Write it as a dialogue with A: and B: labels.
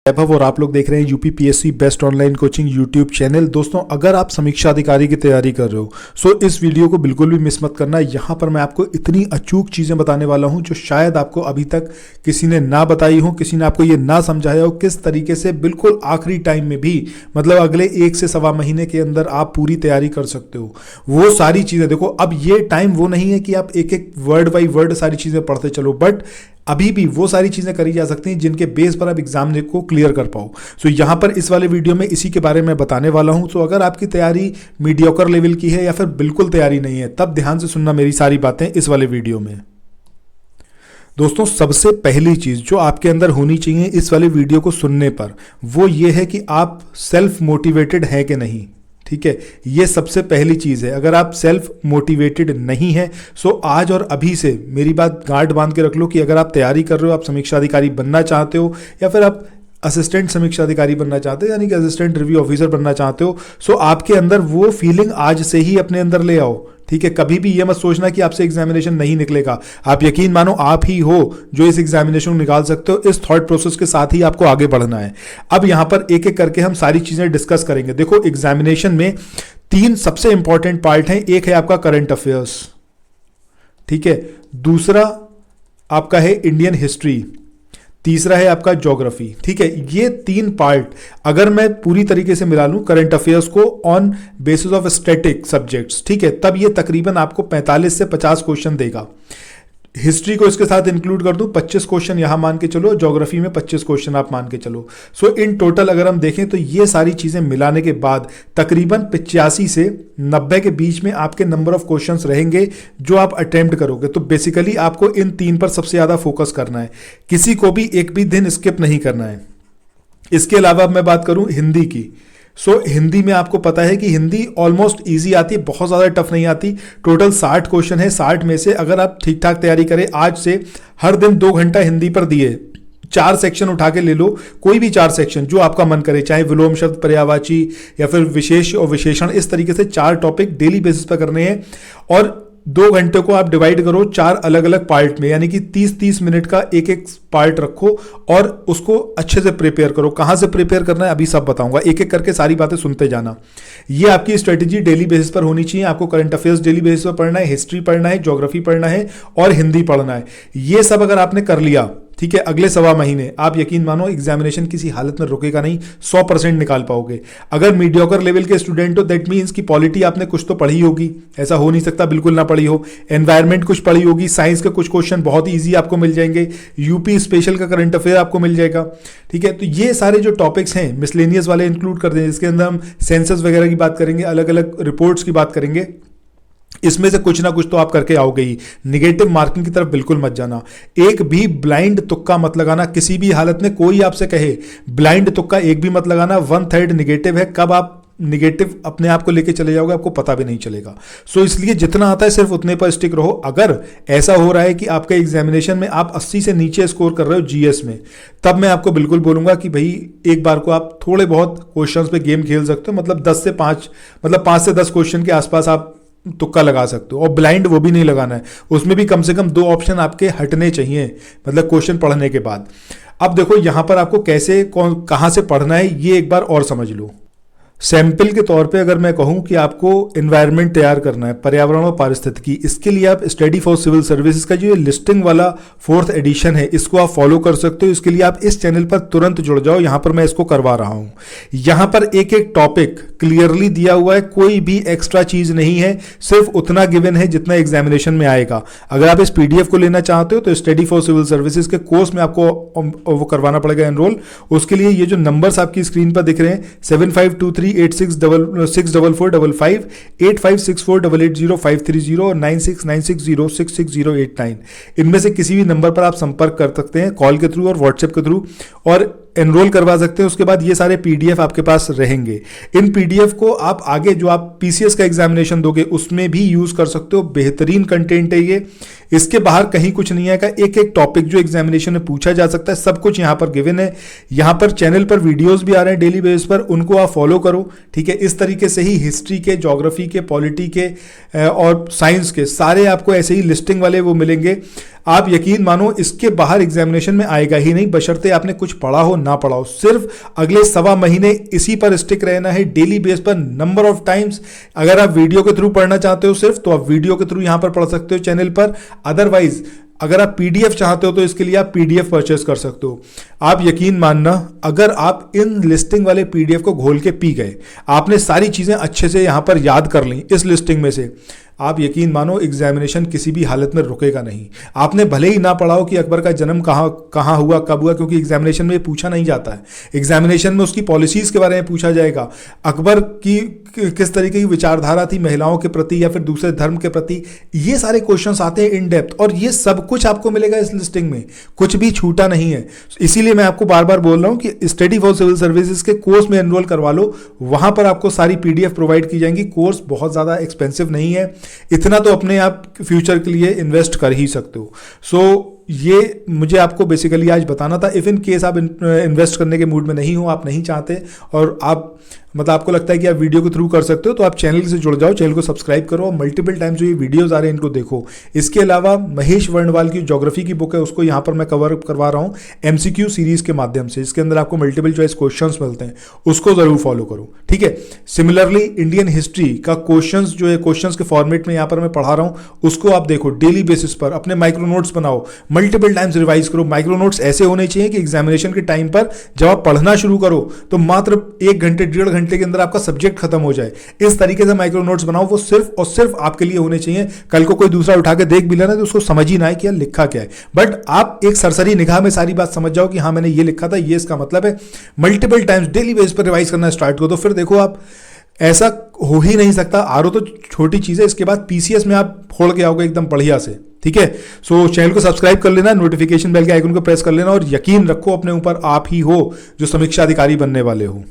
A: वैभव और आप लोग देख रहे हैं UP PSC best online coaching YouTube channel. दोस्तों, अगर आप समीक्षा अधिकारी की तैयारी कर रहे हो सो इस वीडियो को बिल्कुल भी मिस मत करना। यहाँ पर मैं आपको इतनी अचूक चीज़ें बताने वाला हूँ जो शायद आपको अभी तक किसी ने ना बताई हो, किसी ने आपको ये ना समझाया हो, किस तरीके से बिल्कुल आखिरी टाइम में भी, मतलब अगले 1 से सवा महीने के अंदर आप पूरी तैयारी कर सकते हो। वो सारी चीज़ें देखो, अब ये टाइम वो नहीं है कि आप एक एक वर्ड बाई वर्ड सारी चीज़ें पढ़ते चलो, बट अभी भी वो सारी चीज़ें करी जा सकती हैं जिनके बेस पर आप एग्जाम को क्लियर कर पाओ। सो यहाँ पर इस वाले वीडियो में इसी के बारे में बताने वाला हूँ। सो अगर आपकी तैयारी मीडियोकर लेवल की है या फिर बिल्कुल तैयारी नहीं है, तब ध्यान से सुनना मेरी सारी बातें इस वाले वीडियो में। दोस्तों, सबसे पहली चीज़ जो आपके अंदर होनी चाहिए इस वाले वीडियो को सुनने पर, वो ये है कि आप सेल्फ मोटिवेटेड हैं कि नहीं। ठीक है, ये सबसे पहली चीज़ है। अगर आप सेल्फ मोटिवेटेड नहीं है सो आज और अभी से मेरी बात गांठ बांध के रख लो कि अगर आप तैयारी कर रहे हो, आप समीक्षा अधिकारी बनना चाहते हो या फिर आप असिस्टेंट समीक्षा अधिकारी बनना चाहते हो, यानी कि असिस्टेंट रिव्यू ऑफिसर बनना चाहते हो, सो आपके अंदर वो फीलिंग आज से ही अपने अंदर ले आओ। ठीक है, कभी भी ये मत सोचना कि आपसे एग्जामिनेशन नहीं निकलेगा। आप यकीन मानो आप ही हो जो इस एग्जामिनेशन को निकाल सकते हो। इस थॉट प्रोसेस के साथ ही आपको आगे बढ़ना है। अब यहां पर एक एक करके हम सारी चीजें डिस्कस करेंगे। देखो, एग्जामिनेशन में 3 सबसे इंपॉर्टेंट पार्ट हैं। एक है आपका करंट अफेयर्स, ठीक है, दूसरा आपका है इंडियन हिस्ट्री, तीसरा है आपका ज्योग्राफी। ठीक है, ये 3 पार्ट अगर मैं पूरी तरीके से मिला लूं करंट अफेयर्स को on basis of static subjects, ठीक है, तब ये तकरीबन आपको 45 से 50 क्वेश्चन देगा। हिस्ट्री को इसके साथ इंक्लूड कर दूं, 25 क्वेश्चन यहां मान के चलो, ज्योग्राफी में 25 क्वेश्चन आप मान के चलो। सो इन टोटल अगर हम देखें तो ये सारी चीजें मिलाने के बाद तकरीबन 85 से 90 के बीच में आपके नंबर ऑफ क्वेश्चंस रहेंगे जो आप अटेम्प्ट करोगे। तो बेसिकली आपको इन 3 पर सबसे ज्यादा फोकस करना है, किसी को भी एक भी दिन स्किप नहीं करना है। इसके अलावा मैं बात करूं हिंदी की, हिंदी में आपको पता है कि हिंदी ऑलमोस्ट इजी आती है, बहुत ज़्यादा टफ नहीं आती। टोटल 60 क्वेश्चन है। 60 में से अगर आप ठीक ठाक तैयारी करें, आज से हर दिन 2 घंटा हिंदी पर दिए, 4 सेक्शन उठा के ले लो, कोई भी 4 सेक्शन जो आपका मन करे, चाहे विलोम शब्द, पर्यायवाची या फिर विशेष और विशेषण, इस तरीके से 4 टॉपिक डेली बेसिस पर करने हैं। और 2 घंटे को आप डिवाइड करो 4 अलग अलग पार्ट में, यानी कि 30-30 मिनट का एक एक पार्ट रखो और उसको अच्छे से प्रिपेयर करो। कहां से प्रिपेयर करना है अभी सब बताऊंगा, एक एक करके सारी बातें सुनते जाना। ये आपकी स्ट्रेटेजी डेली बेसिस पर होनी चाहिए। आपको करंट अफेयर्स डेली बेसिस पर पढ़ना है, हिस्ट्री पढ़ना है, ज्योग्राफी पढ़ना है और हिंदी पढ़ना है। ये सब अगर आपने कर लिया, ठीक है, अगले सवा महीने आप यकीन मानो एग्जामिनेशन किसी हालत में रुकेगा नहीं, 100% निकाल पाओगे। अगर मीडियोकर लेवल के स्टूडेंट हो, दैट मीन्स की पॉलिटी आपने कुछ तो पढ़ी होगी, ऐसा हो नहीं सकता बिल्कुल ना पढ़ी हो। एनवायरमेंट कुछ पढ़ी होगी, साइंस के कुछ क्वेश्चन बहुत ईजी आपको मिल जाएंगे, यूपी स्पेशल का करंट अफेयर आपको मिल जाएगा। ठीक है, तो ये सारे जो टॉपिक्स हैं मिसलेनियस वाले इंक्लूड कर दें, जिसके अंदर हम सेंसस वगैरह की बात करेंगे, अलग अलग रिपोर्ट्स की बात करेंगे। इसमें से कुछ ना कुछ तो आप करके आओगे ही। निगेटिव मार्किंग की तरफ बिल्कुल मत जाना, एक भी ब्लाइंड तुक्का मत लगाना किसी भी हालत में। कोई आपसे कहे ब्लाइंड तुक्का एक भी मत लगाना। 1/3 निगेटिव है, कब आप निगेटिव अपने आप को लेके चले जाओगे आपको पता भी नहीं चलेगा। इसलिए जितना आता है सिर्फ उतने पर स्टिक रहो। अगर ऐसा हो रहा है कि आपके एग्जामिनेशन में आप 80 से नीचे स्कोर कर रहे हो जीएस में, तब मैं आपको बिल्कुल बोलूंगा कि भाई एक बार को आप थोड़े बहुत क्वेश्चंस पे गेम खेल सकते हो, मतलब 5 से 10 क्वेश्चन के आसपास आप तुक्का लगा सकते हो। और ब्लाइंड वो भी नहीं लगाना है, उसमें भी कम से कम 2 ऑप्शन आपके हटने चाहिए, मतलब क्वेश्चन पढ़ने के बाद। अब देखो यहां पर आपको कैसे कहां से पढ़ना है ये एक बार और समझ लो। सैंपल के तौर पे अगर मैं कहूं कि आपको एनवायरनमेंट तैयार करना है, पर्यावरण और पारिस्थितिकी, इसके लिए आप स्टडी फॉर सिविल सर्विसेज का जो ये लिस्टिंग वाला 4th एडिशन है, इसको आप फॉलो कर सकते हो। इसके लिए आप इस चैनल पर तुरंत जुड़ जाओ, यहां पर मैं इसको करवा रहा हूं। यहां पर एक एक टॉपिक क्लियरली दिया हुआ है, कोई भी एक्स्ट्रा चीज नहीं है, सिर्फ उतना गिवन है जितना एग्जामिनेशन में आएगा। अगर आप इस पीडीएफ को लेना चाहते हो तो स्टडी फॉर सिविल सर्विसेज के कोर्स में आपको वो करवाना पड़ेगा एनरोल। उसके लिए ये जो नंबर्स आपकी स्क्रीन पर दिख रहे हैं, 7523864455, 8564880530 और 9696066089, इनमें से किसी भी नंबर पर आप संपर्क कर सकते हैं, कॉल के थ्रू और व्हाट्सएप के थ्रू, और एनरोल करवा सकते हैं। उसके बाद ये सारे पीडीएफ आपके पास रहेंगे। इन पीडीएफ को आप आगे जो आप पीसीएस का एग्जामिनेशन दोगे उसमें भी यूज कर सकते हो। बेहतरीन कंटेंट है ये, इसके बाहर कहीं कुछ नहीं आएगा। एक एक टॉपिक जो एग्जामिनेशन में पूछा जा सकता है सब कुछ यहां पर गिवन है। यहां पर चैनल पर वीडियोस भी आ रहे हैं डेली बेस पर, उनको आप फॉलो करो। ठीक है, इस तरीके से ही हिस्ट्री के, ज्योग्राफी के, पॉलिटी के और साइंस के सारे आपको ऐसे ही लिस्टिंग वाले वो मिलेंगे। आप यकीन मानो इसके बाहर एग्जामिनेशन में आएगा ही नहीं, बशर्ते आपने कुछ पढ़ा हो ना पढ़ाओ, सिर्फ अगले 1.25 महीने इसी पर स्टिक रहना है डेली बेस पर, नंबर ऑफ टाइम्स। अगर आप वीडियो के थ्रू पढ़ना चाहते हो सिर्फ, तो आप वीडियो के थ्रू यहां पर पढ़ सकते हो चैनल पर। अदरवाइज अगर आप पीडीएफ चाहते हो तो इसके लिए आप पीडीएफ परचेस कर सकते हो। आप यकीन मानना, अगर आप इन लिस्टिंग वाले पीडीएफ को घोल के पी गए, आपने सारी चीजें अच्छे से यहां पर याद कर ली इस लिस्टिंग में से, आप यकीन मानो एग्जामिनेशन किसी भी हालत में रुकेगा नहीं। आपने भले ही ना पढ़ाओ कि अकबर का जन्म कहाँ हुआ, कब हुआ, क्योंकि एग्जामिनेशन में पूछा नहीं जाता है। एग्जामिनेशन में उसकी पॉलिसीज के बारे में पूछा जाएगा, अकबर की किस तरीके की विचारधारा थी महिलाओं के प्रति या फिर दूसरे धर्म के प्रति, ये सारे क्वेश्चंस आते हैं इन डेप्थ, और ये सब कुछ आपको मिलेगा इस लिस्टिंग में, कुछ भी छूटा नहीं है। इसीलिए मैं आपको बार बार बोल रहा हूं कि स्टडी फॉर सिविल सर्विसेज के कोर्स में एनरोल करवा लो, वहां पर आपको सारी पीडीएफ प्रोवाइड की जाएंगी। कोर्स बहुत ज्यादा एक्सपेंसिव नहीं है, इतना तो अपने आप फ्यूचर के लिए इन्वेस्ट कर ही सकते हो। सो ये मुझे आपको बेसिकली आज बताना था। इफ इन केस आप इन्वेस्ट करने के मूड में नहीं हो, आप नहीं चाहते, और आप मतलब आपको लगता है कि आप वीडियो के थ्रू कर सकते हो, तो आप चैनल से जुड़ जाओ, चैनल को सब्सक्राइब करो और मल्टीपल टाइम्स जो ये वीडियोस आ रहे हैं इनको देखो। इसके अलावा महेश वर्णवाल की ज्योग्राफी की बुक है, उसको यहाँ पर मैं कवर करवा रहा हूँ एमसीक्यू सीरीज के माध्यम से, इसके अंदर आपको मल्टीपल चॉइस क्वेश्चंस मिलते हैं, उसको जरूर फॉलो करो, ठीक है। सिमिलरली इंडियन हिस्ट्री का क्वेश्चंस जो है, क्वेश्चंस के फॉर्मेट में यहाँ पर मैं पढ़ा रहा हूँ, उसको आप देखो डेली बेसिस पर, अपने माइक्रो नोट्स बनाओ, मल्टीपल टाइम्स रिवाइज करो। माइक्रो नोट्स ऐसे होने चाहिए कि एग्जामिनेशन के टाइम पर जब आप पढ़ना शुरू करो तो मात्र 1 घंटे 1.5 घंटे के अंदर आपका सब्जेक्ट खत्म हो जाए। इस तरीके से माइक्रो नोट्स बनाओ, वो सिर्फ और सिर्फ आपके लिए होने चाहिए। कल को कोई दूसरा उठा के देख भी लेना तो उसको समझ ही ना आए कि यार लिखा क्या है, बट आप एक सरसरी निगाह में सारी बात समझ जाओ कि हाँ मैंने ये लिखा था, ये इसका मतलब है। मल्टीपल टाइम्स डेली बेस पर रिवाइज करना स्टार्ट करो, तो फिर देखो आप, ऐसा हो ही नहीं सकता। आरओ तो छोटी चीज है, इसके बाद पीसीएस में आप फोड़ के आओगे एकदम बढ़िया से, ठीक है। सो चैनल को सब्सक्राइब कर लेना, नोटिफिकेशन बेल के आइकन को प्रेस कर लेना, और यकीन रखो अपने ऊपर, आप ही हो जो समीक्षा अधिकारी बनने वाले हो।